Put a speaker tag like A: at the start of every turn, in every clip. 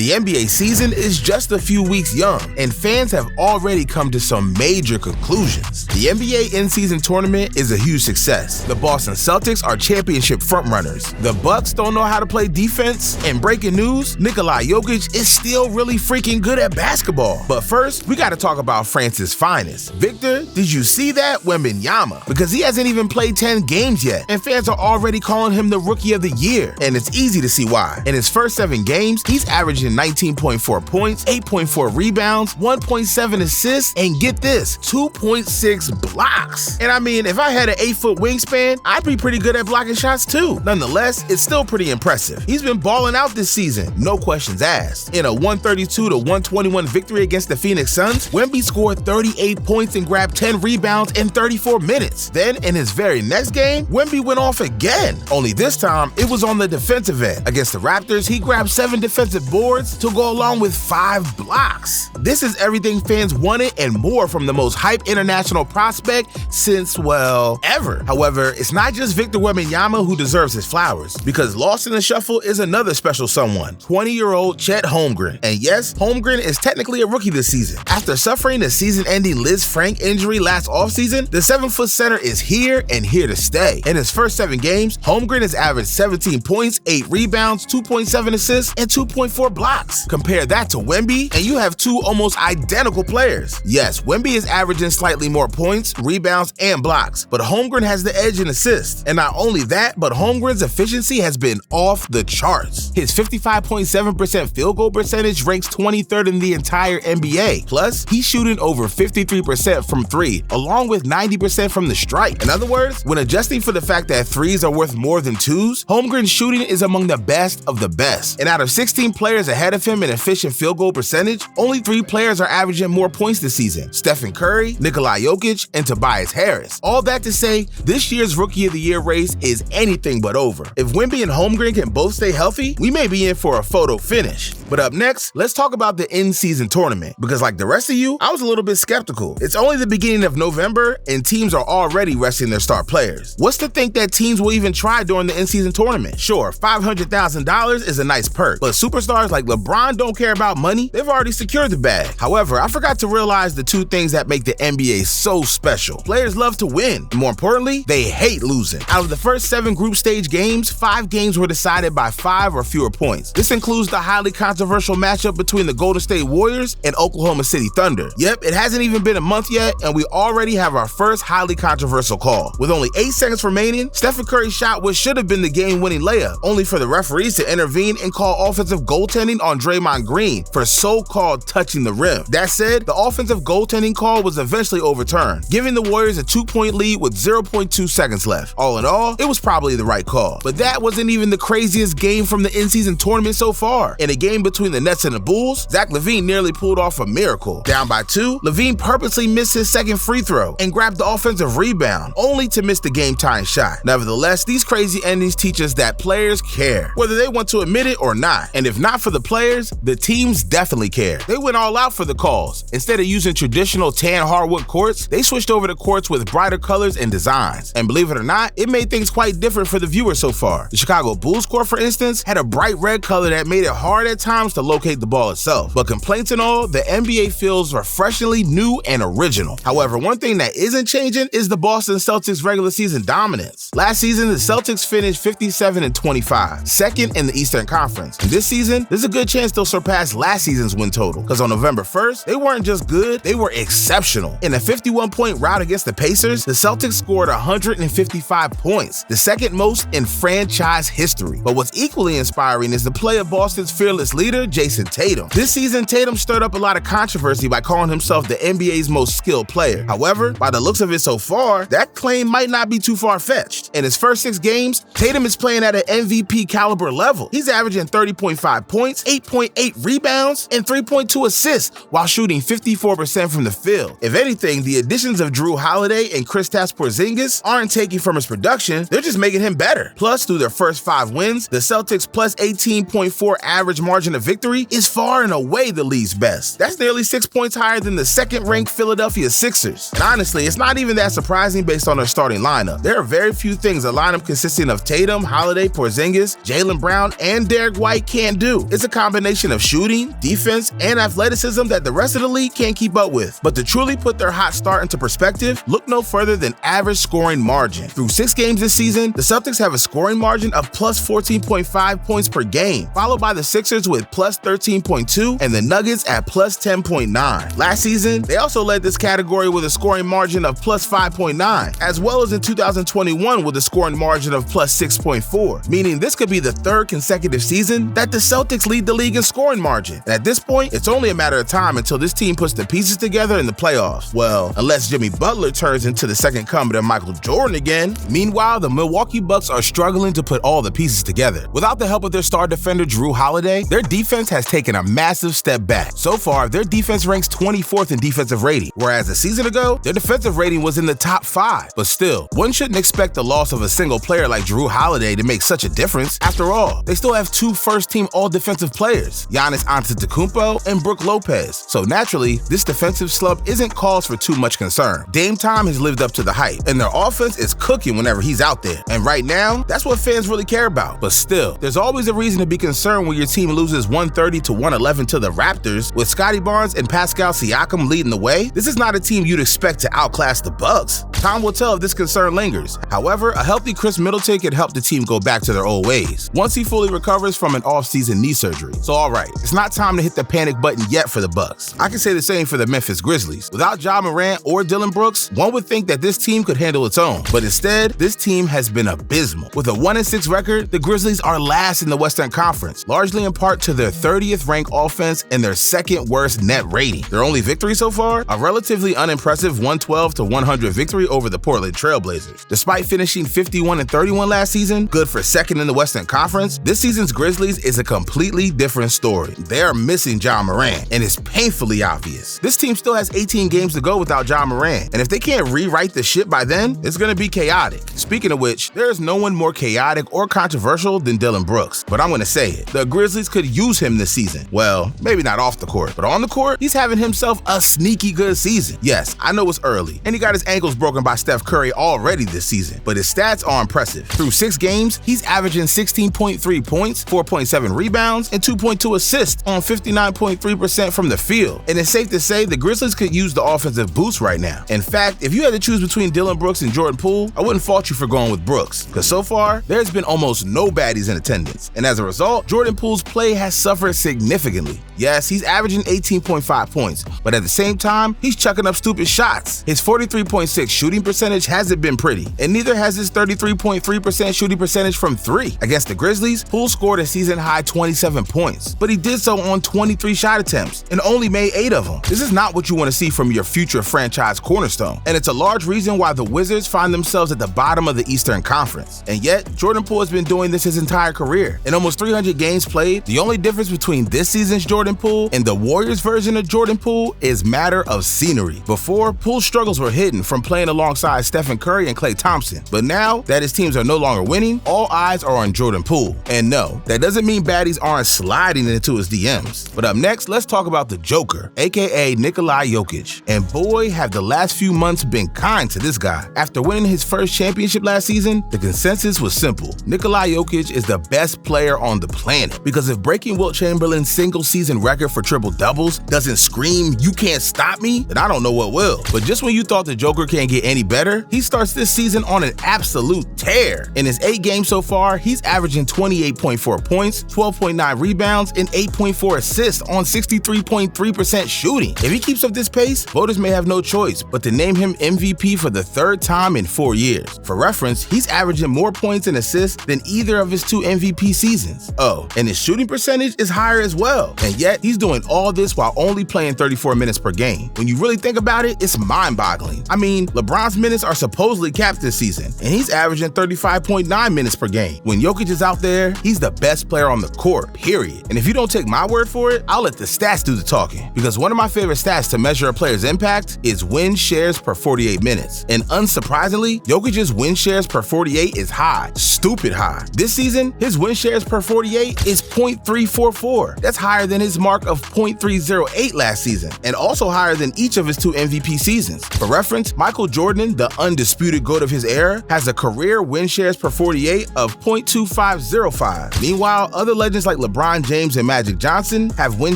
A: The NBA season is just a few weeks young, and fans have already come to some major conclusions. The NBA in-season tournament is a huge success. The Boston Celtics are championship frontrunners. The Bucks don't know how to play defense, and breaking news, Nikola Jokic is still really freaking good at basketball. But first, we gotta talk about France's finest. Victor, did you see that? Wembanyama. Because he hasn't even played 10 games yet, and fans are already calling him the Rookie of the Year. And it's easy to see why. In his first 7 games, he's averaging 19.4 points, 8.4 rebounds, 1.7 assists, and get this, 2.6 blocks. And I mean, if I had an 8-foot wingspan, I'd be pretty good at blocking shots too. Nonetheless, it's still pretty impressive. He's been balling out this season, no questions asked. In a 132-121 victory against the Phoenix Suns, Wemby scored 38 points and grabbed 10 rebounds in 34 minutes. Then, in his very next game, Wemby went off again. Only this time, it was on the defensive end. Against the Raptors, he grabbed 7 defensive boards to go along with 5 blocks. This is everything fans wanted and more from the most hyped international prospect since, well, ever. However, it's not just Victor Wembanyama who deserves his flowers, because lost in the shuffle is another special someone, 20-year-old Chet Holmgren. And yes, Holmgren is technically a rookie this season. After suffering a season-ending Liz Frank injury last offseason, the 7-foot center is here and here to stay. In his first 7 games, Holmgren has averaged 17 points, 8 rebounds, 2.7 assists, and 2.4 blocks. Compare that to Wemby, and you have 2 almost identical players. Yes, Wemby is averaging slightly more points, rebounds, and blocks, but Holmgren has the edge in assists. And not only that, but Holmgren's efficiency has been off the charts. His 55.7% field goal percentage ranks 23rd in the entire NBA. Plus, he's shooting over 53% from 3, along with 90% from the stripe. In other words, when adjusting for the fact that 3s are worth more than 2s, Holmgren's shooting is among the best of the best. And out of 16 players ahead of him in efficient field goal percentage, only 3 players are averaging more points this season: Stephen Curry, Nikola Jokic, and Tobias Harris. All that to say, this year's Rookie of the Year race is anything but over. If Wemby and Holmgren can both stay healthy, we may be in for a photo finish. But up next, let's talk about the in-season tournament, because like the rest of you, I was a little bit skeptical. It's only the beginning of November, and teams are already resting their star players. What's to think that teams will even try during the in-season tournament? Sure, $500,000 is a nice perk, but superstars like LeBron don't care about money. They've already secured the bag. However, I forgot to realize the 2 things that make the NBA so special. Players love to win, and more importantly, they hate losing. Out of the first 7 group stage games, 5 games were decided by 5 or fewer points. This includes the highly controversial matchup between the Golden State Warriors and Oklahoma City Thunder. Yep, it hasn't even been a month yet, and we already have our first highly controversial call. With only 8 seconds remaining, Stephen Curry shot what should have been the game-winning layup, only for the referees to intervene and call offensive goaltending on Draymond Green for so-called touching the rim. That said, the offensive goaltending call was eventually overturned, giving the Warriors a 2-point lead with 0.2 seconds left. All in all, it was probably the right call. But that wasn't even the craziest game from the in-season tournament so far. In a game between the Nets and the Bulls, Zach LaVine nearly pulled off a miracle. Down by 2, LaVine purposely missed his second free throw and grabbed the offensive rebound, only to miss the game-tying shot. Nevertheless, these crazy endings teach us that players care, whether they want to admit it or not. And if not for the players, the teams definitely care. They went all out for the calls. Instead of using traditional tan hardwood courts, they switched over to courts with brighter colors and designs. And believe it or not, it made things quite different for the viewer so far. The Chicago Bulls court, for instance, had a bright red color that made it hard at times to locate the ball itself. But complaints and all, the NBA feels refreshingly new and original. However, one thing that isn't changing is the Boston Celtics regular season dominance. Last season, the Celtics finished 57-25, second in the Eastern Conference. And this season, there's a good chance they'll surpass last season's win total, because on November 1st, they weren't just good, they were exceptional. In a 51-point rout against the Pacers, the Celtics scored 155 points, the second most in franchise history. But what's equally inspiring is the play of Boston's fearless leader, Jason Tatum. This season, Tatum stirred up a lot of controversy by calling himself the NBA's most skilled player. However, by the looks of it so far, that claim might not be too far-fetched. In his first 6 games, Tatum is playing at an MVP caliber level. He's averaging 30.5 points, 8.8 rebounds, and 3.2 assists while shooting 54% from the field. If anything, the additions of Drew Holiday and Kristaps Porzingis aren't taking from his production, they're just making him better. Plus, through their first 5 wins, the Celtics plus 18.4 average margin of victory is far and away the league's best. That's nearly 6 points higher than the second-ranked Philadelphia Sixers. And honestly, it's not even that surprising based on their starting lineup. There are very few things a lineup consisting of Tatum, Holiday, Porzingis, Jaylen Brown, and Derek White can't do. It's a combination of shooting, defense, and athleticism that the rest of the league can't keep up with. But to truly put their hot start into perspective, look no further than average scoring margin. Through 6 games this season, the Celtics have a scoring margin of plus 14.5 points per game, followed by the Sixers with plus 13.2 and the Nuggets at plus 10.9. Last season, they also led this category with a scoring margin of plus 5.9, as well as in 2021 with a scoring margin of plus 6.4, meaning this could be the 3rd consecutive season that the Celtics lead the league in scoring margin. And at this point, it's only a matter of time until this team puts the pieces together in the playoffs. Well, unless Jimmy Butler turns into the second coming of Michael Jordan again. Meanwhile, the Milwaukee Bucks are struggling to put all the pieces together. Without the help of their star defender Jrue Holiday, their defense has taken a massive step back. So far, their defense ranks 24th in defensive rating, whereas a season ago, their defensive rating was in the top 5. But still, one shouldn't expect the loss of a single player like Jrue Holiday to make such a difference. After all, they still have 2 first-team all-defensive players, Giannis Antetokounmpo and Brook Lopez. So naturally, this defensive slump isn't cause for too much concern. Dame time has lived up to the hype, and their offense is cooking whenever he's out there. And right now, that's what fans really care about. But still, there's always a reason to be concerned when your team loses 130 to 111 to the Raptors, with Scottie Barnes and Pascal Siakam leading the way. This is not a team you'd expect to outclass the Bucks. Time will tell if this concern lingers. However, a healthy Chris Middleton could help the team go back to their old ways once he fully recovers from an off-season knee surgery. So alright, it's not time to hit the panic button yet for the Bucks. I can say the same for the Memphis Grizzlies. Without Ja Morant or Dillon Brooks, one would think that this team could handle its own. But instead, this team has been abysmal. With a 1-6 record, the Grizzlies are last in the Western Conference, largely in part to their 30th ranked offense and their 2nd worst net rating. Their only victory so far? A relatively unimpressive 112 to 100 victory over the Portland Trailblazers. Despite finishing 51-31 last season, good for 2nd in the Western Conference, this season's Grizzlies is a completely different story. They are missing Ja Morant, and it's painfully obvious. This team still has 18 games to go without Ja Morant, and if they can't rewrite the ship by then, it's gonna be chaotic. Speaking of which, there is no one more chaotic or controversial than Dillon Brooks, but I'm gonna say it. The Grizzlies could use him this season. Well, maybe not off the court, but on the court, he's having himself a sneaky good season. Yes, I know it's early, and he got his ankles broken by Steph Curry already this season, but his stats are impressive. Through 6 games, he's averaging 16.3 points, 4.7 rebounds, and 2.2 assists on 59.3% from the field. And it's safe to say the Grizzlies could use the offensive boost right now. In fact, if you had to choose between Dillon Brooks and Jordan Poole, I wouldn't fault you for going with Brooks, because so far, there's been almost no baddies in attendance. And as a result, Jordan Poole's play has suffered significantly. Yes, he's averaging 18.5 points, but at the same time, he's chucking up stupid shots. His 43.6 shooting percentage hasn't been pretty, and neither has his 33.3% shooting percentage from 3. Against the Grizzlies, Poole scored a season-high 27 points, but he did so on 23 shot attempts and only made 8 of them. This is not what you want to see from your future franchise cornerstone, and it's a large reason why the Wizards find themselves at the bottom of the Eastern Conference. And yet, Jordan Poole has been doing this his entire career. In almost 300 games played, the only difference between this season's Jordan Poole and the Warriors version of Jordan Poole is matter of scenery. Before, Poole's struggles were hidden from playing alongside Stephen Curry and Klay Thompson, but now that his teams are no longer winning, all eyes are on Jordan Poole. And no, that doesn't mean baddies aren't sliding into his DMs. But up next, let's talk about the Joker, aka Nikola Jokic. And boy, have the last few months been kind to this guy. After winning his first championship last season, the consensus was simple. Nikola Jokic is the best player on the planet. Because if breaking Wilt Chamberlain's single-season record for triple-doubles doesn't scream, "You can't stop me," then I don't know what will. But just when you thought the Joker can't get any better, he starts this season on an absolute tear. In his 8 games so far, he's averaging 28.4 points, 12.9 rebounds, and 8.4 assists on 63.3% shooting. If he keeps up this pace, voters may have no choice but to name him MVP for the 3rd time in 4 years. For reference, he's averaging more points and assists than either of his 2 MVP seasons. Oh, and his shooting percentage is higher as well. And yet, he's doing all this while only playing 34 minutes per game. When you really think about it, it's mind-boggling. I mean, LeBron's minutes are supposedly capped this season, and he's averaging 35.9 minutes per game. When Jokic is out there, he's the best player on the court, period. And if you don't take my word for it, I'll let the stats do the talking. Because one of my favorite stats to measure a player's impact is win shares per 48 minutes. And unsurprisingly, Jokic's win shares per 48 is high, stupid high. This season, his win shares per 48 is .344. That's higher than his mark of .308 last season, and also higher than each of his 2 MVP seasons. For reference, Michael Jordan, the undisputed GOAT of his era, has a career win shares per 48 of .2505. Meanwhile, other legends like LeBron LeBron James and Magic Johnson have win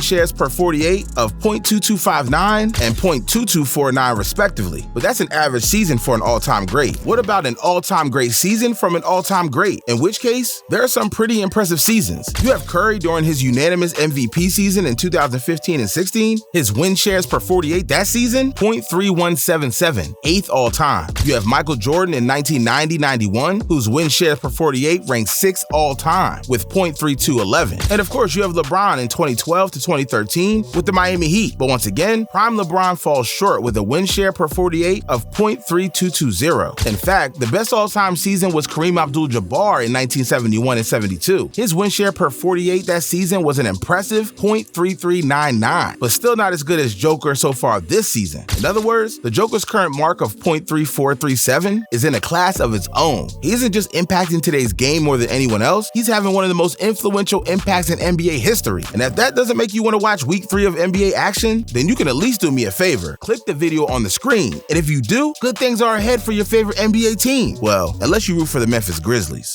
A: shares per 48 of .2259 and .2249 respectively, but that's an average season for an all-time great. What about an all-time great season from an all-time great? In which case, there are some pretty impressive seasons. You have Curry during his unanimous MVP season in 2015 and 16. His win shares per 48 that season, .3177, 8th all-time. You have Michael Jordan in 1990-91, whose win shares per 48 ranked 6th all-time with .3211. And of course, you have LeBron in 2012 to 2013 with the Miami Heat. But once again, prime LeBron falls short with a win share per 48 of .3220. In fact, the best all-time season was Kareem Abdul-Jabbar in 1971 and 72. His win share per 48 that season was an impressive .3399, but still not as good as Joker so far this season. In other words, the Joker's current mark of .3437 is in a class of its own. He isn't just impacting today's game more than anyone else, he's having one of the most influential impacts in NBA history. And if that doesn't make you want to watch Week 3 of NBA action, then you can at least do me a favor. Click the video on the screen. And if you do, good things are ahead for your favorite NBA team. Well, unless you root for the Memphis Grizzlies.